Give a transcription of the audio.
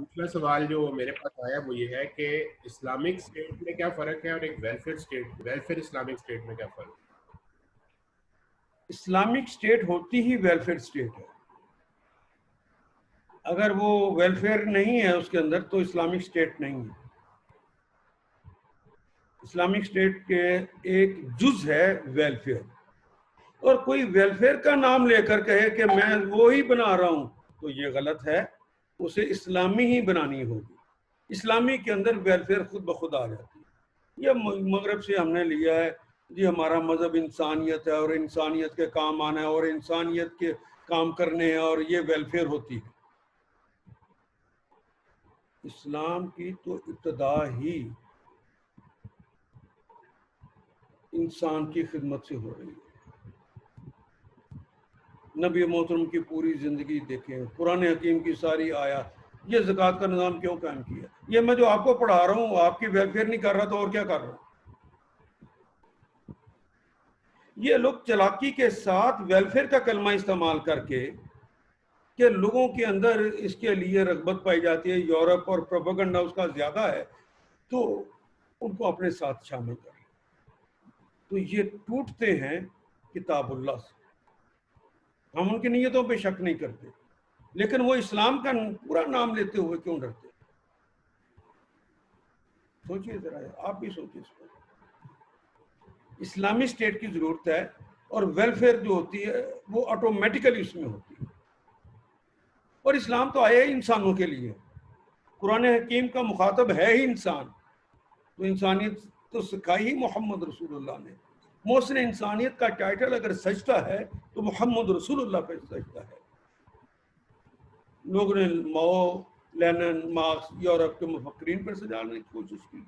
दूसरा सवाल जो मेरे पास आया वो ये है कि इस्लामिक स्टेट में क्या फ़र्क है और एक वेलफेयर इस्लामिक स्टेट में क्या फ़र्क है? इस्लामिक स्टेट होती ही वेलफेयर स्टेट है। अगर वो वेलफेयर नहीं है उसके अंदर तो इस्लामिक स्टेट नहीं है। इस्लामिक स्टेट के एक जुज है वेलफेयर, और कोई वेलफेयर का नाम लेकर कहे कि मैं वो ही बना रहा हूं तो ये गलत है। उसे इस्लामी ही बनानी होगी। इस्लामी के अंदर वेलफेयर खुद ब खुद आ जाती है। ये मगरब से हमने लिया है जी, हमारा मजहब इंसानियत है और इंसानियत के काम आना है और इंसानियत के काम करने हैं और ये वेलफेयर होती है। इस्लाम की तो इब्तदा ही इंसान की खिदमत से हो रही है। नबी मोहतरम की पूरी ज़िंदगी देखें, कुरान हकीम की सारी आयत, ये ज़कात का निज़ाम क्यों कायम किया? ये मैं जो आपको पढ़ा रहा हूँ आपकी वेलफेयर नहीं कर रहा तो और क्या कर रहा हूँ? ये लोग चालाकी के साथ वेलफेयर का कलमा इस्तेमाल करके कि लोगों के अंदर इसके लिए रगबत पाई जाती है, यूरोप और प्रोपेगेंडा उसका ज़्यादा है तो उनको अपने साथ शामिल करें, तो ये टूटते हैं किताबुल्लाह से। हम उनकी नीयतों पे शक नहीं करते, लेकिन वो इस्लाम का पूरा नाम लेते हुए क्यों डरते? सोचिए जरा, आप भी सोचिए इस पर। इस्लामी स्टेट की जरूरत है और वेलफेयर जो होती है वो ऑटोमेटिकली उसमें होती है। और इस्लाम तो आया ही इंसानों के लिए, कुरान हकीम का मुखातब है ही इंसान, तो इंसानियत तो सिखाई ही मोहम्मद रसूलुल्लाह ने। मोहसिन इंसानियत का टाइटल अगर सजता है तो मोहम्मद रसूलुल्लाह पे सजता है। लोगों ने माओ, लेनिन, मार्क्स, यूरोप के मुफक्रीन पर सजाने की कोशिश की,